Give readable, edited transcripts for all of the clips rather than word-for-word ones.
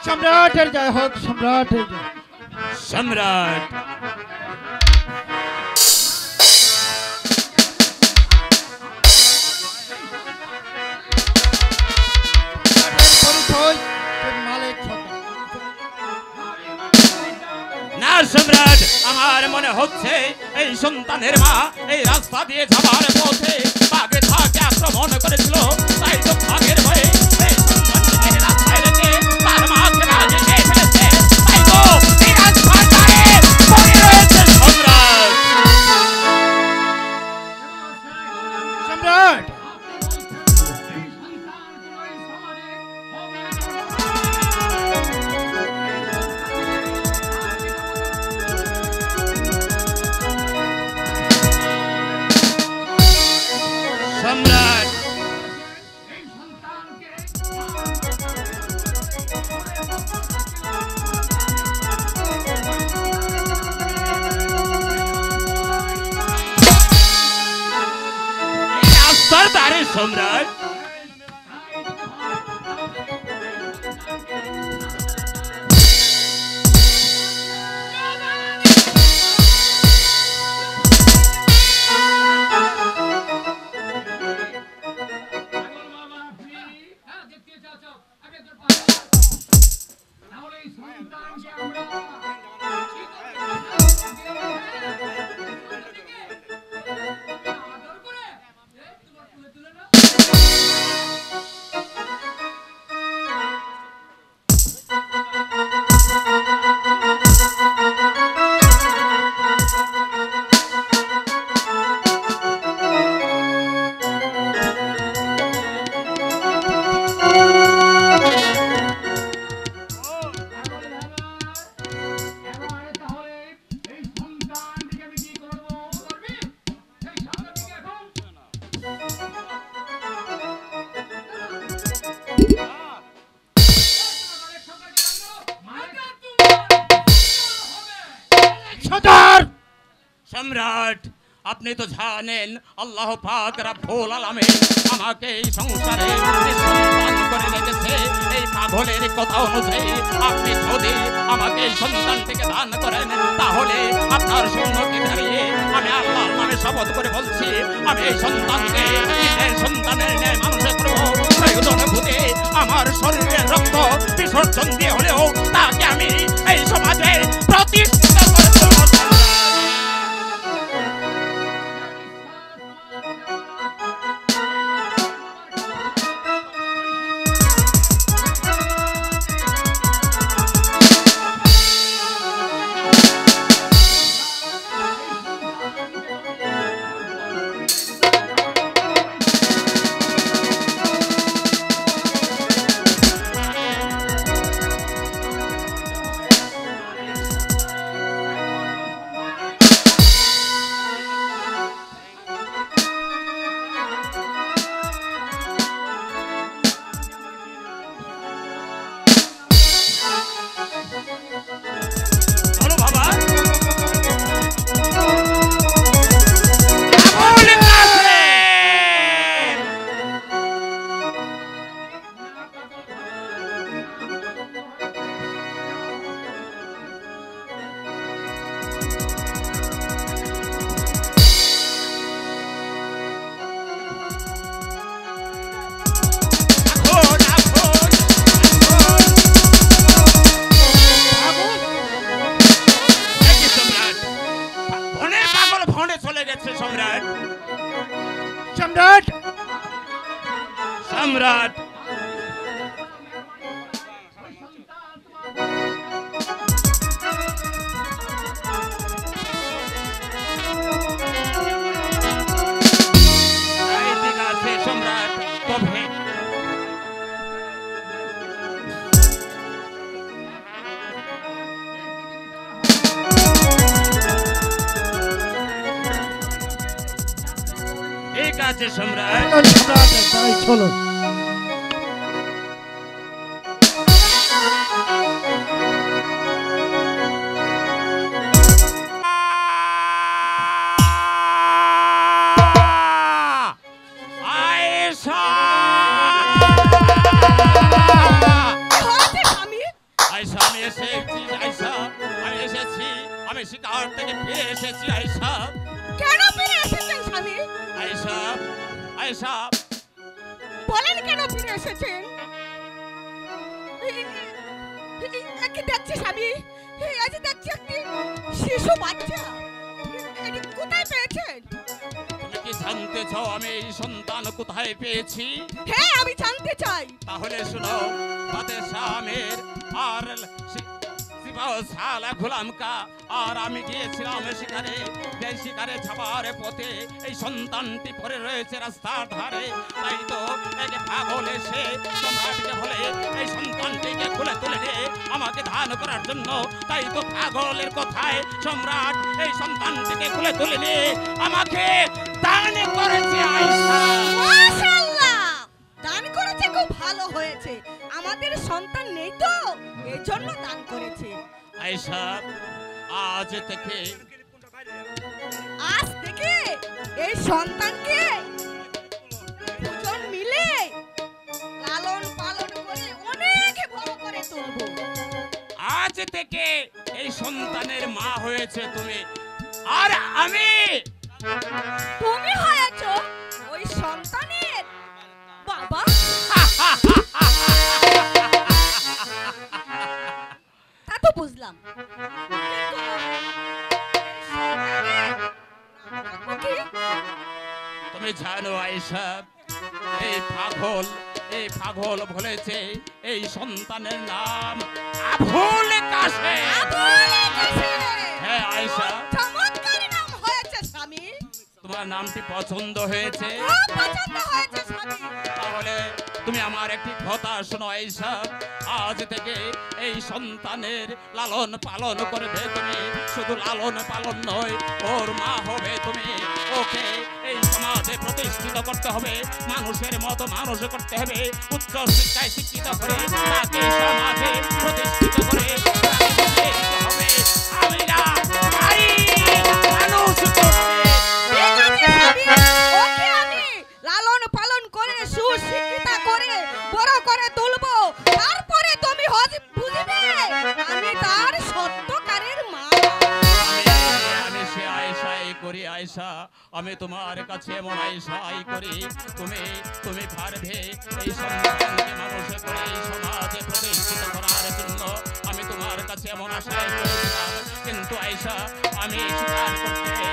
সম্রাটের জয় হোক, সম্রাটের জয়। সম্রাট না সম্রাট, আমার মনে হচ্ছে এই সন্তানের মা এই রাস্তা দিয়ে যাবার পথে বাঘে তাকে আক্রমণ করেছিল, তাই তো বাঘের ভয়ে এই সন্তানকে রাস্তায় রেখে তার মাকে মাঝে খেয়ে ফেলেছে, তাই তো এই রাস্তার ধারে পড়ে রয়েছে সম্রাট। সম্রাট সম্রাট রাস্তার ধারে সম্রাট সম্রাট আপনি তো জানেন আল্লাহ পাক রব্বুল আলামিন আমাকে এই সংসারে সন্তান করে রেখেছে, এই পাগলের কথা অনুযায়ী আপনি যদি আমাকে এই সন্তানটিকে দান করেন তাহলে আপনার সম্মুখে দাঁড়িয়ে আমি আল্লাহর নামে শপথ করে বলছি আমি এই সন্তানকে নিজের সন্তানের ন্যায় মানুষ করব, প্রয়োজন বুঝে আমার শরীরের রক্ত বিসর্জন দিয়ে হলেও তাকে আমি এই সমাজে প্রতিষ্ঠিত করব। সম্রাট সম্রাট সম্রাট তবে ঠিক আছে সম্রাট। চলো পাহাড় থেকে ফিরে এসেছি আয়েশা। কেন ফিরে এসেছেন স্বামী? আয়েশা, আয়েশা, বলেন কেন ফিরে এসেছেন? কি দেখছি স্বামী? এই যে দেখছি একটি শিশু বাচ্চা। এটি কোথায় পেয়েছেন? তুমি কি জানতে চাও আমি এই সন্তান কোথায় পেয়েছি? হ্যাঁ, আমি জানতে চাই। তাহলে শুনো, বাদশাহ আমের আর সালা গোলামকা আর আমি গিয়েছিলাম শিকারে। এই শিকারে যাবার পথে এই সন্তানটি পড়ে রয়েছে রাস্তার ধারে। তাই তো এক পাগল এসে সম্রাটকে বলে এই সন্তানটিকে খুলে তুলে দে আমাকে দান করার জন্য। তাই তো পাগলের কথায় সম্রাট এই সন্তানটিকে খুলে তুলে দে আমাকে দান করেছে আয়েশা। মাশাআল্লাহ, দান করেছে, খুব ভালো হয়েছে। আমাদের সন্তান নেই তো, এজন্য দান করেছে। আয়েশা, আজ থেকে এই সন্তানকে দুজন মিলে লালন পালন করে অনেক বড় করে তুলব। আজ থেকে এই সন্তানের মা হয়েছে তুমি, আর আমি তুমি হয়েছো ওই সন্তানের বাবা। তা তো বুঝলাম, তুমি জানো আয়েশা, এই পাগল বলেছে এই সন্তানের নাম আবুল কাসেম। হ্যাঁ আয়েশা, চমৎকার নাম হয়েছে স্বামী। তোমার নামটি পছন্দ হয়েছে? খুব পছন্দ হয়েছে স্বামী। তাহলে তুমি আমার একটি কথা শোনো আয়েশা, আজ থেকে এই সন্তানের লালন পালন করবে তুমি। শুধু লালন পালন নয়, ওর মা হবে তুমি। ওকে এই সমাজে প্রতিষ্ঠিত করতে হবে, মানুষের মতো মানুষ করতে হবে, উচ্চ শিক্ষায় শিক্ষিত করে তাকে সমাজে প্রতিষ্ঠিত করে তাকে বুঝিয়ে দিতে হবে আমি না পারি মানুষ করতে। ওকে আমি লালন পালন করে সুশিক্ষিত করে বড় করে তুলবো, তারপরে তুমি বুঝবে আমি তার সত্যকারের মা। আমি সে আয়েশাই করি আয়েশা, আমি তোমার কাছে এমন আয়েশাই করি তুমি পারবে এই সন্তানকে মানুষ করে এই সমাজে প্রতিষ্ঠিত করার জন্য। আমি তোমার কাছে এমন আশাই করেছিলাম, কিন্তু আয়েশা আমি স্বীকার করতে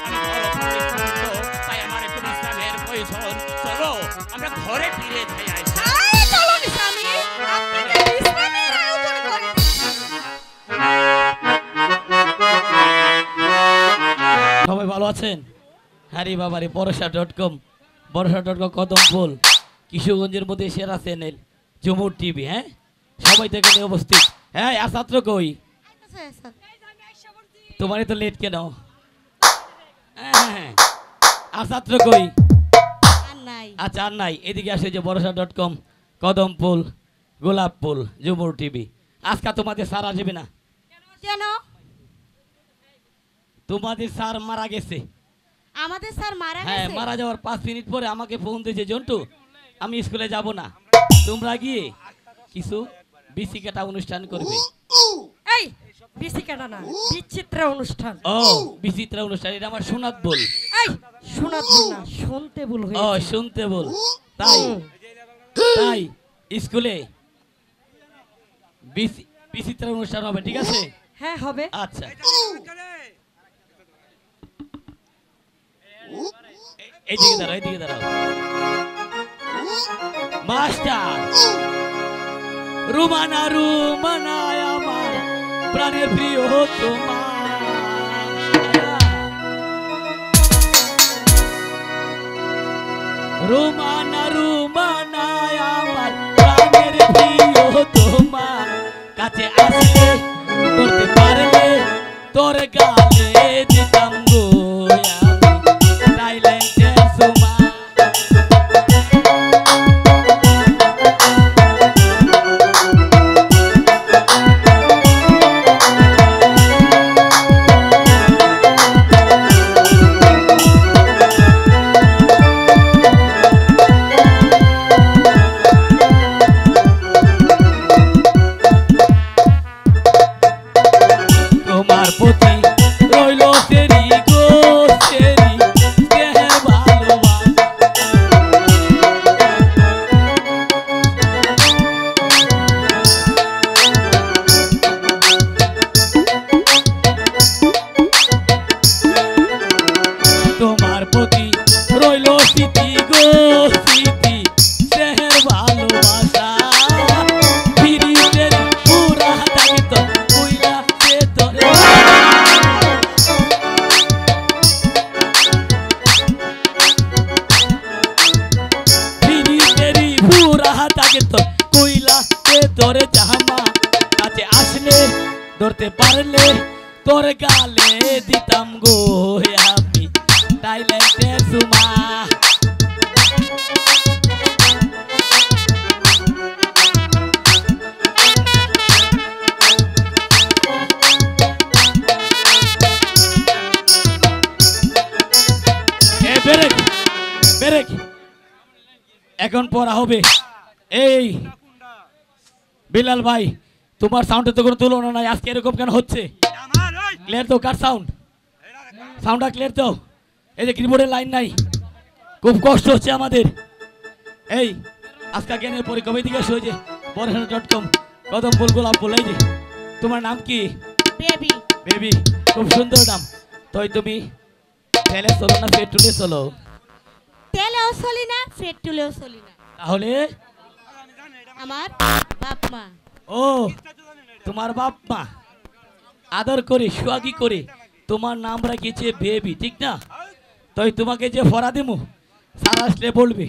আমি বড় পরিশ্রান্ত, তাই আমার একটু বিশ্রামের প্রয়োজন। চলো আমরা ঘরে ফিরে যাই আয়েশা। আয় চলুন স্বামী, আপনাকে বিশ্রামের আয়োজন করে দিচ্ছি। সবাই ভালো আছেন? হ্যারি বাবারি বরসা.com কদমফুল কিশোরগঞ্জের মধ্যে সেরা চ্যানেল ঝুমুর টিভি। হ্যাঁ, সবাই থেকে নিয়ে উপস্থিত। হ্যাঁ, আর ছাত্র কই? তোমারই তো লেট কেন? হ্যাঁ, আর ছাত্র কই? আচ্ছা, আর নাই। এদিকে আসে যে বরসা.com কদমফুল গোলাপ ফুল ঝুমুর টিভি। আজকে তোমাদের স্যার আসবে না? কেন? তোমাদের স্যার মারা গেছে। আমাদের স্যার মারা হ্যাঁ, গেছে? মারা যাওয়ার 5 মিনিট পরে আমাকে ফোন দিয়েছে, জন্টু আমি স্কুলে যাব না, তোমরা গিয়ে কিছু বিসি কাটা অনুষ্ঠান করবে। এই বিসি কাটা না, বিচিত্র অনুষ্ঠান। ও বিচিত্র অনুষ্ঠান, এটা আমার শোনাত বল। এই শোনাত বল না, শুনতে বল ও হয়েছে। শুনতে বল। তাই তাই স্কুলে বিচিত্র অনুষ্ঠান হবে, ঠিক আছে? হ্যাঁ হবে। আচ্ছা, এইদিকে দাঁড়াও, এইদিকে দাঁড়াও। মাস্টার রুমানা রুমানা আমার প্রাণের প্রিয় তোমার, রুমানা রুমানা আমার প্রাণের প্রিয় তোমার, কাছে আসলে করতে পারলে তোর গালে দিতাম গো আমি সাইলেন্টের সুমা। তোমার প্রতি কীর্তন কইলা কে তোরে জামা কাছে আসলে ধরতে পারলে তোর গালে দিতাম গো আমি টাইল্যান্ডের সুমা এখন পড়া হবে এই বিলাল ভাই তোমার সাউন্ডে তো কোনো তুলনা নাই আজকে এরকম কেন হচ্ছে ক্লিয়ার তো কার সাউন্ডটা ক্লিয়ার তো এই যে কিবোর্ডের লাইন নাই খুব কষ্ট হচ্ছে আমাদের এই আজকে জ্ঞানের পরে কবে দিকে আসো যে বরহানা.com কদম ফুল গোলাপ ফুল এই যে তোমার নাম কি বেবি বেবি খুব সুন্দর নাম তাই তুমি তেলে চলো না পেট্রোলে চলো তেলেও চলি না পেট্রোলেও চলি না তাহলে আমার বাপ মা ও তোমার বাপ মা আদর করে সোয়াগি করে তোমার নাম রাখিয়েছে বেবি ঠিক না তাই তোমাকে যে ফরা দেবো স্যার আসলে বলবে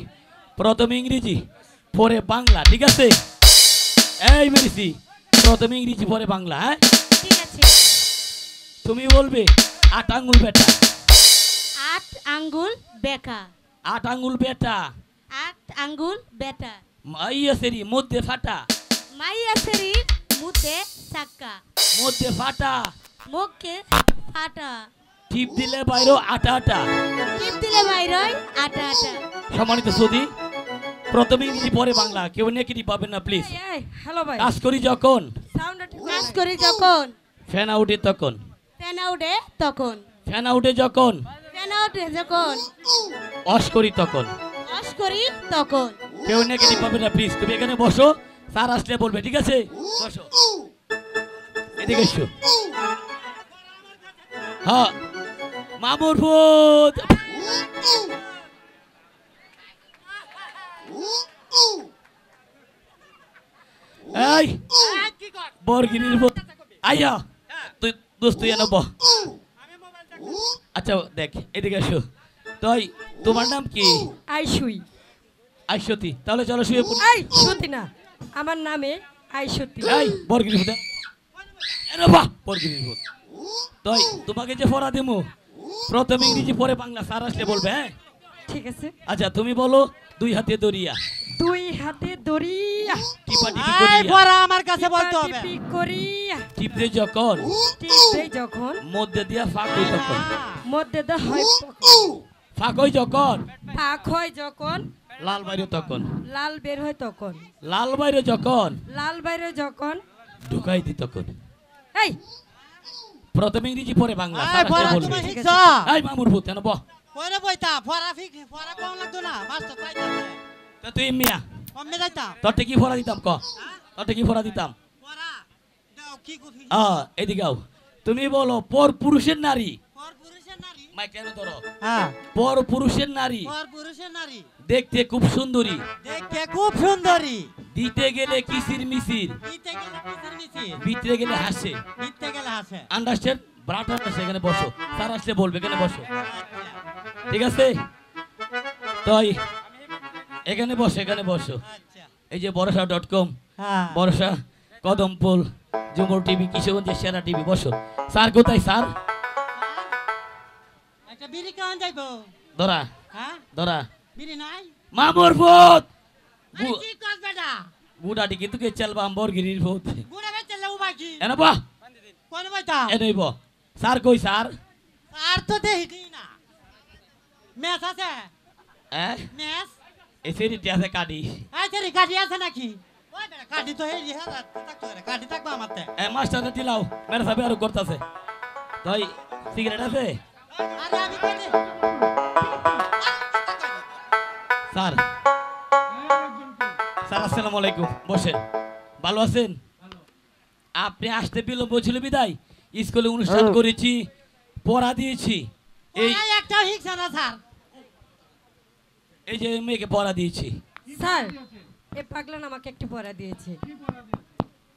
প্রথমে ইংরেজি পরে বাংলা ঠিক আছে এই মেরেছি প্রথমে ইংরেজি পরে বাংলা হ্যাঁ ঠিক আছে তুমি বলবে 8 আঙ্গুল বেটা 8 আঙ্গুল বেকা 8 আঙ্গুল বেটা 8 আঙ্গুল বেটা মাইয়া সেরি মধ্যে ফাটা মাইয়া শরীর মুতে চাক্কা মধ্যে ফাটা মুখে ফাটা টিপ দিলে বাইরে আটা আটা টিপ দিলে বাইরই আটা আটা সম্মানিত সৌদি প্রথমে ইংরেজি পরে বাংলা কেউ নেকি পাবেন না প্লিজ এই হ্যালো ভাই কাজ করি যখন সাউন্ড কাজ করি যখন ফ্যান আউটে তখন ফ্যান আউটে তখন ফ্যান আউটে যখন ফ্যান আউটে যখন অস করি তখন অস করি তখন কেউ নেকি পাবেন না প্লিজ তুমি এখানে বসো স্যার আসলে বলবে ঠিক আছে বসো এদিকে এসো হ্যাঁ মামুর ভূত এই বরগিরির ভূত আইয়া তুই দোস্ত তুই এনে বহ আচ্ছা দেখ এদিকে এসো তাই তোমার নাম কি আইসুই আইসতি তাহলে চলো শুয়ে পড়ি আই সত্যি না আমার নামে আইসতি এই বরগিরির ভূত এনে বাহ বরগিরির ভূত তাই তোমাকে যে পড়া দেবো প্রথমে ইংরেজি পরে বাংলা স্যার আসলে বলবে হ্যাঁ ঠিক আছে আচ্ছা তুমি বলো দুই হাতে দরিয়া দুই হাতে দড়িয়া টিপা টিপি এই করিয়া পড়া আমার কাছে বলতে হবে টিপি করিয়া টিপ দিয়ে যখন টিপে যখন মধ্যে দিয়া ফাঁক হই তখন মধ্যে দা হয় ফাঁক হই যখন পাক হয় যখন লাল বাইরে তখন লাল বের হয় তখন লাল বাইরে যখন লাল বাইরে যখন ঢুকাই দি তখন এই প্রথমে ইংরেজি পরে বাংলা এই স্যার আসলে পড়া বলবে তুমি শিখছ এই মামুর ভূত এনে বহ কইরে বইতা পড়া পড়া কম লাগতো না মাস্টার চাইতাছে তা তুই মিয়া কমে যাইতাম তোরটা কি ফোড়া দিতাম ক তোরটা কি ফোড়া দিতাম পড়া দাও কি করি এদিকে আও তুমি বলো পর পুরুষের নারী পর পুরুষের নারী মাই কেন ধরো হ্যাঁ পর পুরুষের নারী পর পুরুষের নারী দেখতে খুব সুন্দরী দেখতে খুব সুন্দরী দিতে গেলে কিসির মিসির দিতে গেলে কিসের মিছি ভিতরে গেলে হাসে দিতে গেলে হাসে আন্ডারস্ট্যান্ড ব্রাটা সেখানে বসো স্যার আসলে বলবে এখানে বসো ঠিক আছে তাই এখানে বসো এখানে বসো আচ্ছা এই যে বরসা.com হ্যাঁ বরসা কদমপুল জুমুর টিভি কিশোরগঞ্জের সেরা টিভি বসো স্যার কোথায় স্যার একটা বিড়ি কেমন যাইবো ধরা হ্যাঁ ধরা বিড়ি নাই মামুর ভূত আরে কি কাজ বেটা বুড়াটি কিন্তু কে চালবা বরগিরির ভূত বুড়া বেচে লেউ বাকি এনে বাহ কোন বইতা এনে ব স্যার কই স্যার আর তো দেখি না মেস আছে মেস এই সেরিটি আছে কাটি আই তেরি কাটি আছে নাকি ওই বেটা কাটি তো এই হ্যাঁ থাকতো রে কাটি থাকবা আমাতে মাস্টার দিলাও মেরে সাথে আর করতেছে তাই সিগারেট আছে আরে আমি কাটি স্যার স্যার আসসালামু আলাইকুম বসেন ভালো আছেন আপনি আসতে বিলম্ব ছিল বিদায় স্কুলে অনুষ্ঠান করেছি পড়া দিয়েছি এই এই একটা হিকছ না স্যার এই যে মেয়েকে পড়া দিয়েছি স্যার এই পাগলান আমাকে একটি পড়া দিয়েছে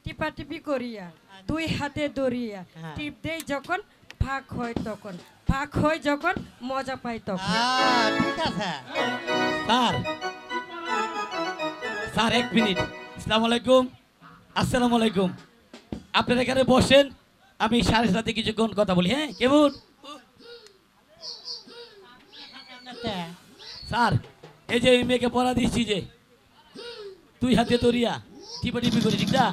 টিপা টিপি করিয়া দুই হাতে দড়িয়া হ্যাঁ। টিপ দেই যখন ফাঁক হয় তখন ফাঁক হয় যখন মজা পাই তখন ঠিক আছে স্যার স্যার 1 মিনিট। আসসালামু আলাইকুম। আসসালামু আলাইকুম। আপনারা এখানে বসেন, আমি 7:30 কিছুক্ষণ কথা বলি। হ্যাঁ কেমন? স্যার এই যে এই মেয়েকে পড়া দিচ্ছি যে, তুই হাতে তরিয়া টিপা টিপি করি, ঠিক না?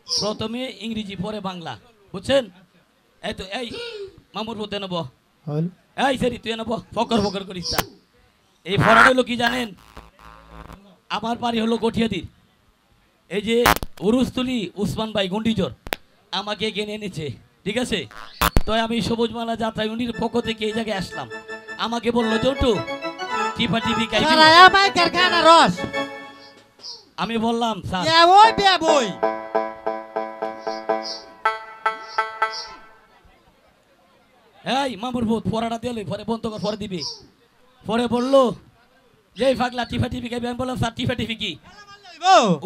প্রথমে ইংরেজি পরে বাংলা, বুঝছেন? এই তো এই মামুর মধ্যে নেবো, হল এই সেরি তুই নেবো, ফকর ফকর করিস না। এই পড়াটা হলো কি জানেন? আমার বাড়ি হলো গঠিয়াদির। এই যে উরুস্তুলি উসমান ভাই গন্ডিজোর আমাকে কিনে এনেছে, ঠিক আছে? তো আমি সবুজমালা যাত্রা ইউনির পক্ষ থেকে এই জায়গায় আসলাম। আমাকে বললো জন্টু টিপা টিপি খাই। চড়ায়া মাইকের খানা রস আমি বললাম স্যার ইয়া ওই বিয়া বই এই মামুর ভূত পড়াটা দিলে পরে বন্ধ কর, পরে দিবি। পরে বললো যে এই পাগলা টিফা টিপি খাইবি। আমি বললাম স্যার টিফা টিপি কি?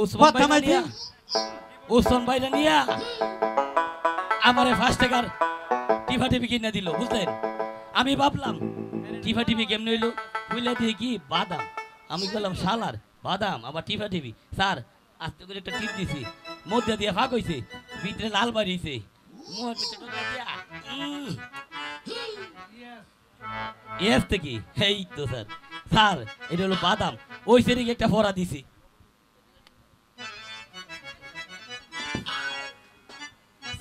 উসমান ভাইরা নিয়া, উসমান ভাইরা নিয়া আমারে 5 টাকার টিফা টিপি কিনে দিল, বুঝলেন? আমি ভাবলাম টিফা টিপি কেমনে হইলো, বুঝলে দিয়ে কি বাদাম। আমি বললাম শালার বাদাম আবার টিফা টিপি। স্যার আস্তে করে একটা টিপ দিছি, মধ্যে দিয়ে ফাঁক হয়েছে, ভিতরে লাল বাড়িয়েছে। কি এই তো স্যার, স্যার এটা হলো বাদাম। ওই সেদিকে একটা ফোড়া দিছি।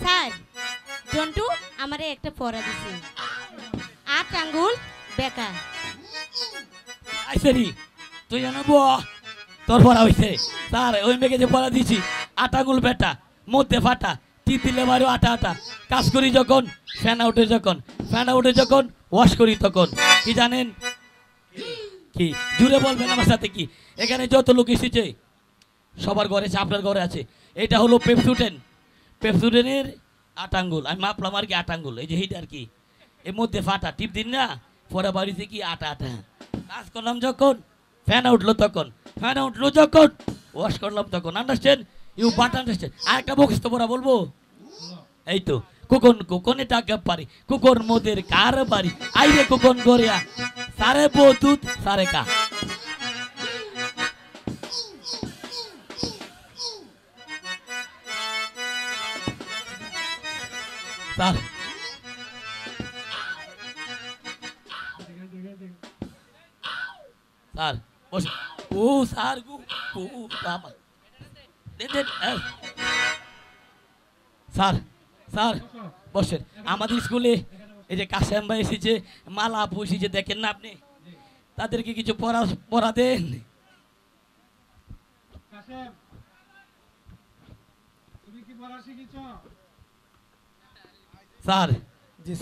স্যার জন্টু আমারে একটা পড়া দিছে, 8 আঙ্গুল বেকা। আইসারি তুই জানাবো তোর পড়া হয়েছে। স্যার ওই মেয়েকে যে পড়া দিছি 8 আঙ্গুল বেটা, মধ্যে ফাটা, টিপ দিলে বারো আটা আটা। কাজ করি যখন ফ্যান আউটে, যখন ফ্যান আউটে যখন ওয়াশ করি তখন কি জানেন? কি জুড়ে বলবেন আমার সাথে? কি এখানে যত লোক এসেছে সবার ঘরে আছে, আপনার ঘরে আছে। এটা হলো পেপসুটেন, পেপসুটেনের 8 আঙ্গুল। আমি মাপলাম আর কি 8 আঙ্গুল। এই যে হিট আর কি এর মধ্যে ফাটা, টিপ দিন না পরে বাড়িতে কি আটা আটা। কাজ করলাম যখন ফ্যান উঠলো তখন, ফ্যান উঠলো যখন ওয়াশ করলাম তখন। আন্ডারস্ট্যান্ড? You but understand? আর একটা মুখস্থ পড়া বলবো। এই তো কুকন কুকনে টাকা পারি, কুকর মোদের কার বাড়ি আইরে কুকন গড়িয়া সারে বদুত সারে কা। স্যার স্যার বস। ও স্যার গু ও বাবা স্যার, স্যার বসেন। আমাদের স্কুলে এই যে কাশেম ভাই এসেছে, মালা আপু এসেছে, দেখেন না আপনি? তাদেরকে কিছু পড়া দেন। স্যার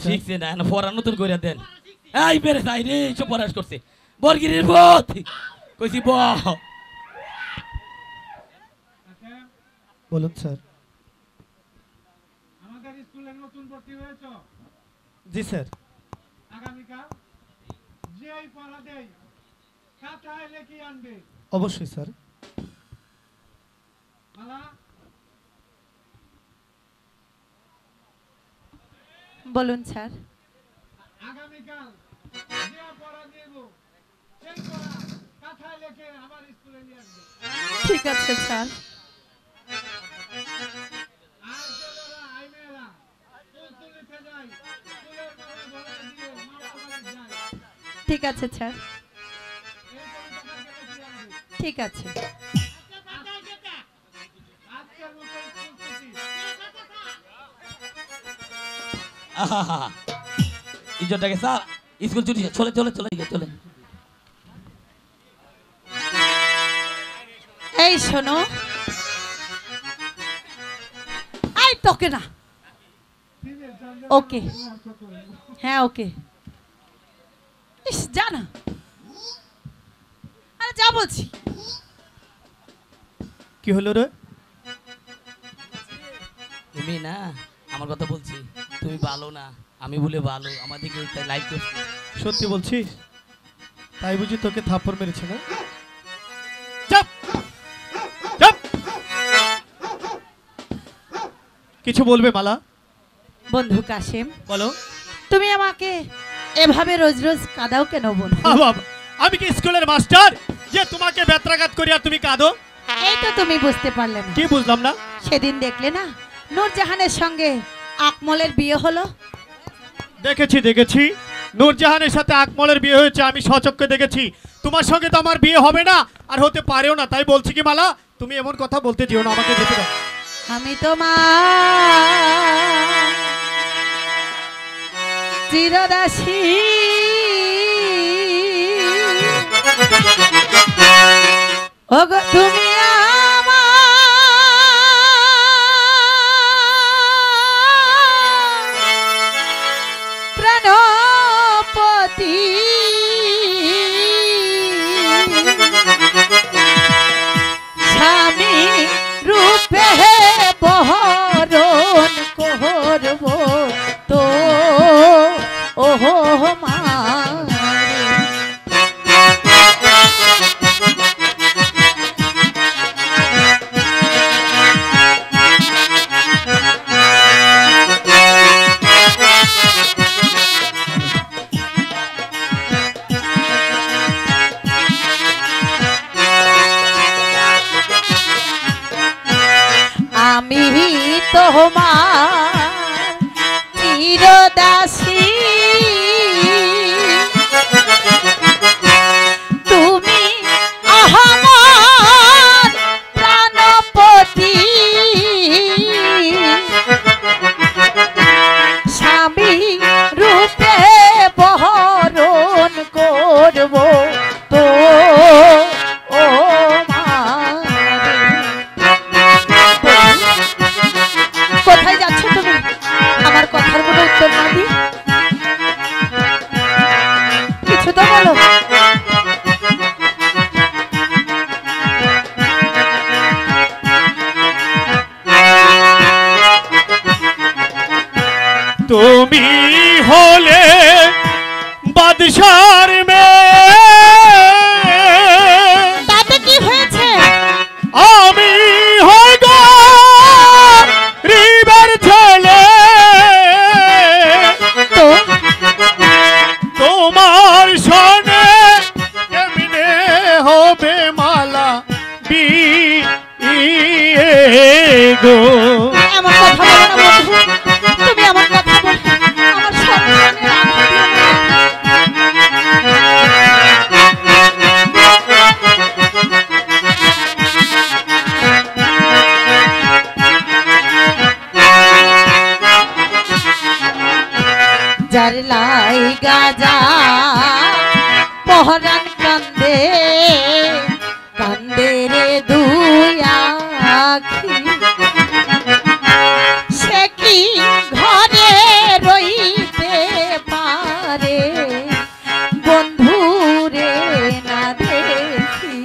শিখছে না, পড়া নতুন করে দেন। এই বেড়ে তাই রে সব পড়াশ করছে বর্গিরের পথ কইছি ব। বলুন স্যার। আমাদের স্কুলে নতুন ভর্তি হয়েছে? জি স্যার। আগামীকাল যেই পড়া দেই খাতায় লিখে আনবে। অবশ্যই স্যার। মালা বলুন স্যার। আগামীকাল যে পড়া দেব সেই পড়া খাতায় লিখে আমার স্কুলে নিয়ে আসবে। ঠিক আছে স্যার। আর ছেলেরা আই মেয়েরা স্কুল তুলিতে যায়, স্কুলের মালা গলায় দিয়ে মামা বাড়ি যায়। ঠিক আছে স্যার। এই কবিতাটা লিখে আনবে। ঠিক আছে। আজকের মতো স্কুল ছুটি। ইজ্জতটাকে স্যার স্কুল ছুটি চলে চলে চলে চলে। এই শোনো, এই তোকে না। ওকে, হ্যাঁ ওকে। ইস জানা, আরে যা বলছি। কি হলো রে? তুমি না আমার কথা বলছি, তুমি ভালো না, আমি বলে ভালো, আমাদেরকে লাইক করছি। সত্যি বলছিস? তাই বুঝি তোকে থাপ্পড় মেরেছে না? চাপ চাপ। কিছু বলবে মালা? বন্ধু কাশেম, বলো। তুমি আমাকে এভাবে রোজ রোজ কাঁদাও কেন বন্ধু? বাবা, আমি কি স্কুলের মাস্টার যে তোমাকে ব্যত্রাঘাত করি আর তুমি কাঁদো? এই তো তুমি বুঝতে পারলে না। কি বুঝলাম না? সেদিন দেখলে না নূরজাহানের সঙ্গে আকমলের বিয়ে হলো? দেখেছি দেখেছি, নূরজাহানের সাথে আকমলের বিয়ে হয়েছে, আমি স্বচক্ষে দেখেছি। তোমার সঙ্গে তো আমার বিয়ে হবে না আর হতে পারেও না, তাই বলছি কি মালা তুমি এমন কথা বলতে যেও না, আমাকে যেতে দাও। আমি তোমার চিরদাসী, ওগো তুমি আমার প্রাণপতি, স্বামী রূপে বহরণ করব তো ওহো মারে। আমি তোমার চিরদাসী, তুমি আমার প্রাণপতি, স্বামী রূপে বহরণ করব তো ও কোথায় যাচ্ছ তুমি? আমার কথার কোনো উত্তর না দি, কিছু তো বলো। তুমি হলে বাদশার মেয়ে, তাতে কি হয়েছে? আমি হই গরিবের ছেলে, তো তোমার সনে কেমনে হবে মালা বিয়ে গো। এমন কথা বলো না বন্ধু, তুমি এমন কথা বলে আমার সন্তানের আঘাত দিও না। যার লাই গাজা পহরান কান্দে, কান্দে রে দুই আখি, সে কি ঘরে রইতে পারে বন্ধু রে না দেখি।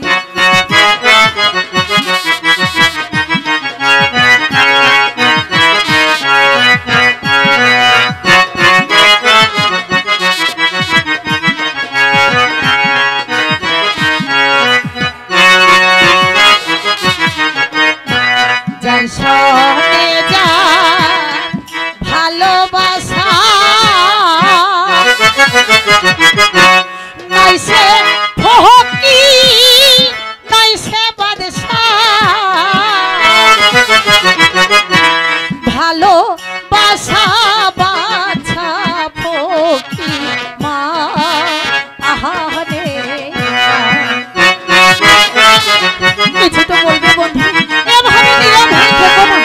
যার সনে যার ভালোবাসা, নাই সে ফকির নাই সে বাদশা, ভালোবাসা বাছা ফকির মা আহারে। কিছু তো বলবে বন্ধু, এভাবে নিয়ম হয়ে থেকো না।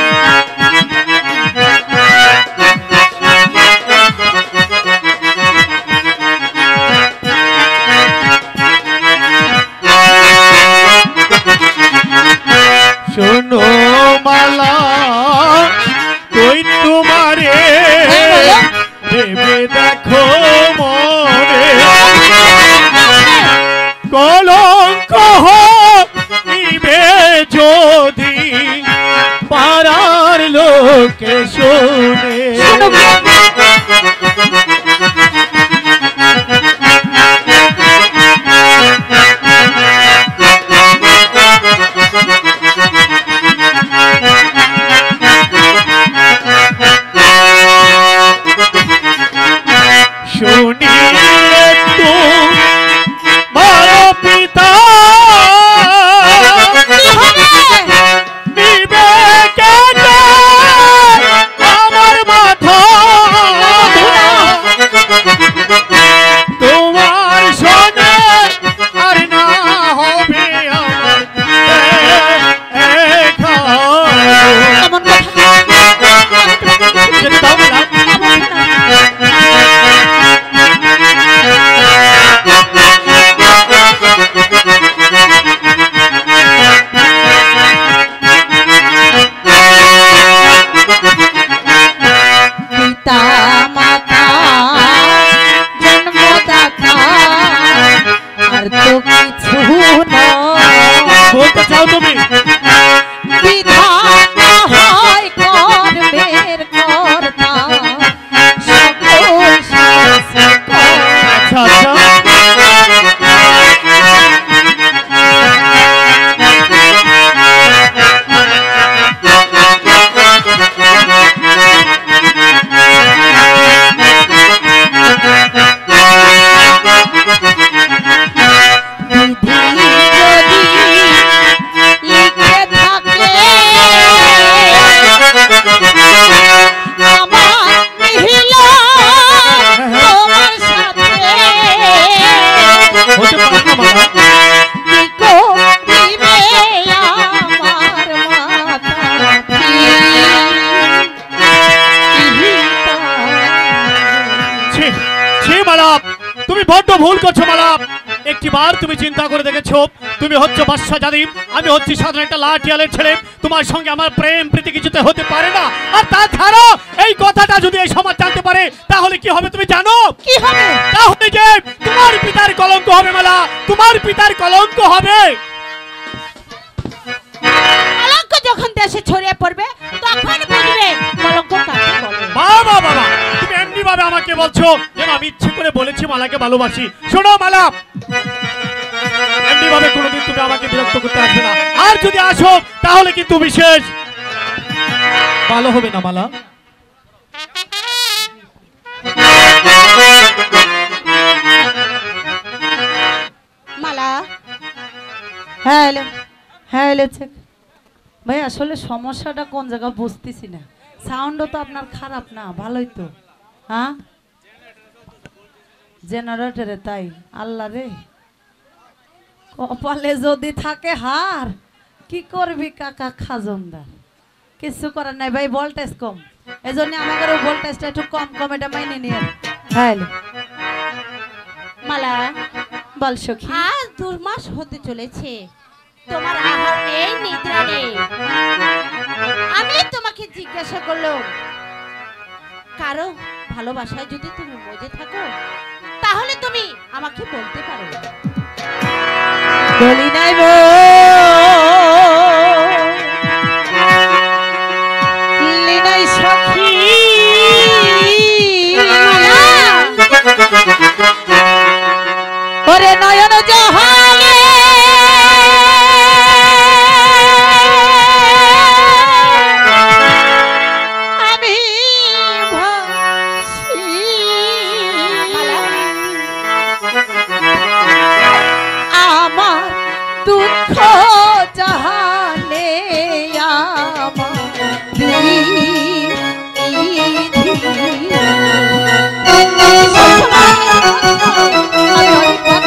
ভুল করছো মালা। একটি বার তুমি চিন্তা করে দেখেছো, তুমি হচ্ছে বাদশা জালিম, আমি হচ্ছি সাধারণ একটা লাঠিয়ালের ছেলে। তোমার সঙ্গে আমার প্রেম প্রীতি কিছুতে হতে পারে না। আর তাছাড়া এই কথাটা যদি এই সমাজ জানতে পারে তাহলে কি হবে তুমি জানো? কি হবে? তাহলে যে তোমার পিতার কলঙ্ক হবে মালা, তোমার পিতার কলঙ্ক হবে। কলঙ্ক যখন দেশে ছড়িয়ে পড়বে তখন বুঝবে কলঙ্ক কাকে বলে। বাবা বাবা, তুমি এমনি ভাবে আমাকে বলছো যেন আমি ইচ্ছে করে বলেছি মালাকে ভালোবাসি। শোনো মালা, এমনি ভাবে কোনোদিন তুমি আমাকে বিরক্ত করতে আসবে না। আর যদি আসো তাহলে কিন্তু বিশেষ ভালো হবে না মালা। মালা, হ্যাঁ এলো, হ্যাঁ এলেছে ভাই। আসলে সমস্যাটা কোন জায়গা বুঝতেছি না। সাউন্ডও তো আপনার খারাপ না, ভালোই তো। হ্যাঁ জেনারেটরে, তাই আল্লাহ রে, কপালে যদি থাকে হার, কি করবি কাকা খাজনদার? কিছু করার নাই ভাই, ভোল্টেজ কম, এই জন্য আমাদের ভোল্টেজটা একটু কম কম, এটা মাইনে নিয়ে। হ্যাঁ এলো। মালা, বল সখী। আজ 2 মাস হতে চলেছে তোমার আহার নেই, নিদ্রা নেই। আমি তোমাকে জিজ্ঞাসা করলাম, কারো ভালোবাসায় যদি তুমি মজে থাকো তাহলে তুমি আমাকে বলতে পারো। বলি নাই লিনাই সখী, ওরে নয়ন জহানে আমি ভাসি। আমার দুঃখ জাহানে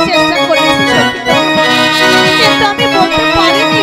চেষ্টা করেছি কিন্তু আমি বলতে পারিনি।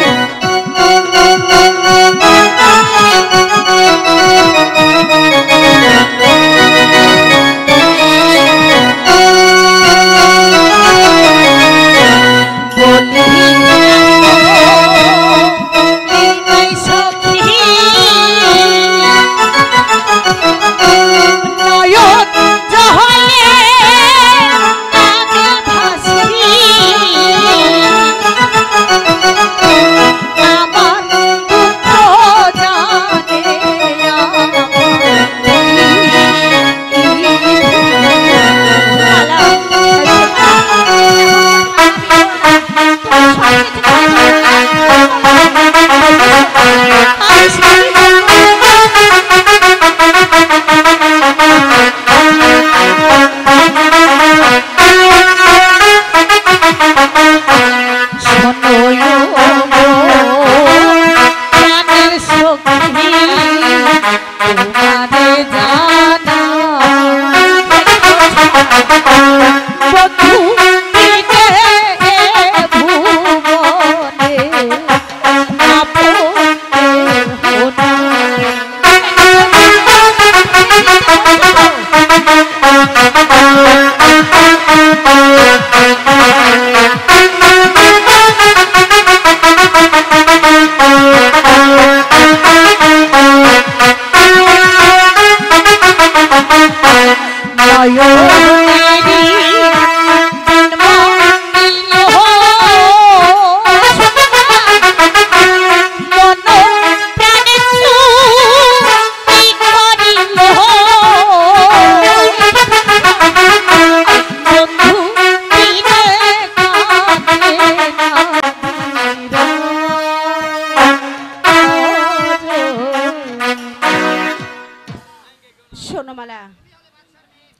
সোনমালা,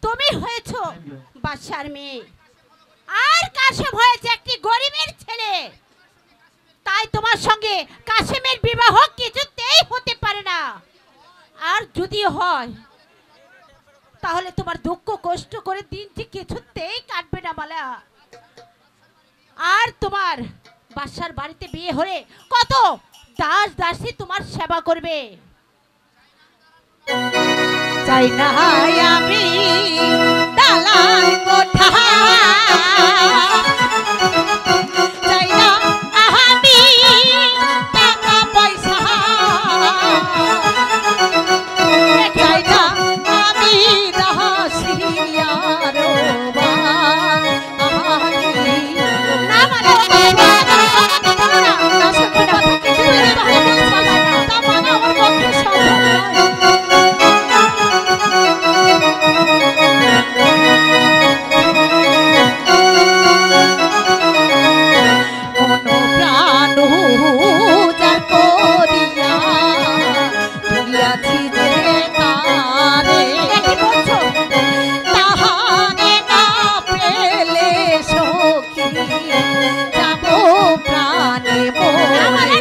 তুমি হয়েছো বাদশার মেয়ে আর কাশেম হয়েছে একটি গরিবের ছেলে, তাই তোমার সঙ্গে কাশেমের বিবাহ কিছুতেই হতে পারে না। আর যদি হয় তাহলে তোমার দুঃখ কষ্ট করে দিনটি কিছুতেই কাটবে না মালা। আর তোমার বাদশার বাড়িতে বিয়ে হলে কত দাস দাসী তোমার সেবা করবে। চাই না আমি দালান কোঠা, চাই না আমি টাকা পয়সা, চাই না আমি দাসিয়ার না মানে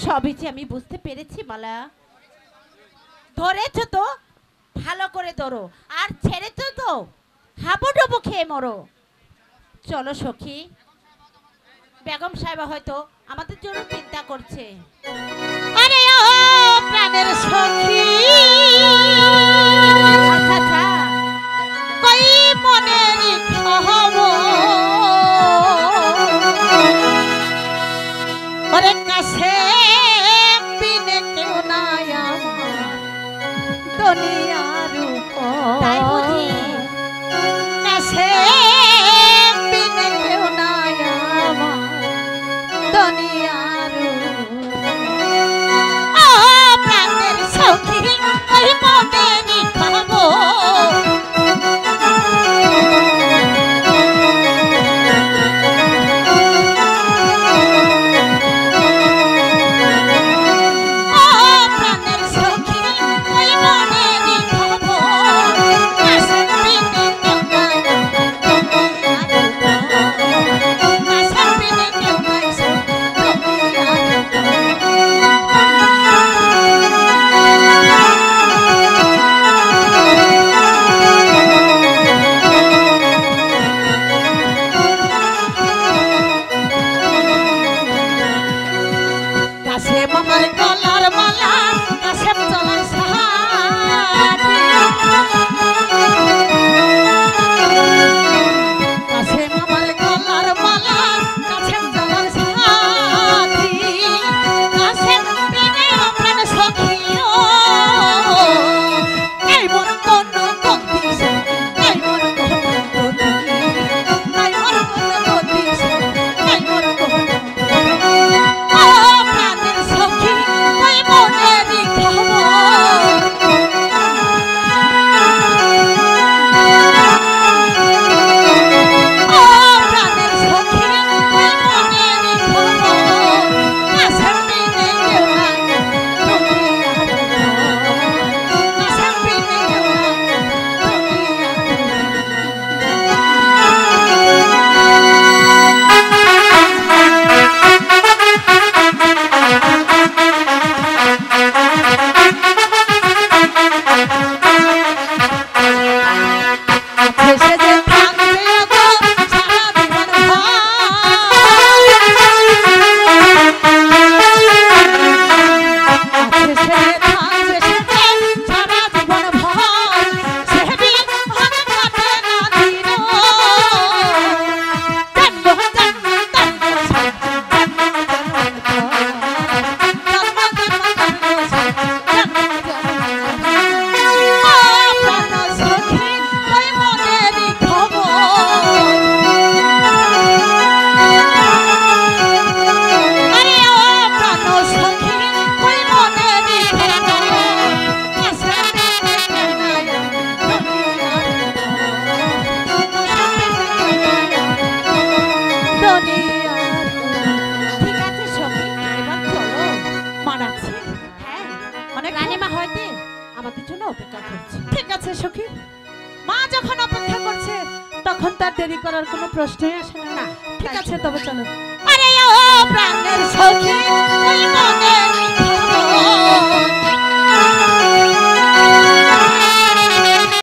সবই যে আমি বুঝতে পেরেছি মালা। ধরেছ তো ভালো করে ধরো, আর ছেড়েছ তো হাবুডুবু খেয়ে মরো। চলো সখী, বেগম সাহেবা হয়তো আমাদের জন্য চিন্তা করছে। আরে ও প্রাণের সখী, আচ্ছা আচ্ছা, কই মনের খবর ওরে কাছে বিনে কেউ নাই আমার দুনিয়ার উপর, তাই বুঝি কাছে বিনে কেউ নাই আমার দুনিয়ার ও প্রাণের সখী, ওই মনেরই খবর আমাদের জন্য অপেক্ষা করছে। ঠিক আছে সখী, মা যখন অপেক্ষা করছে তখন তার দেরি করার কোনো প্রশ্নই আসে না। ঠিক আছে তবে চলো। আরে ও প্রাণের সখী, ওই মনের খবর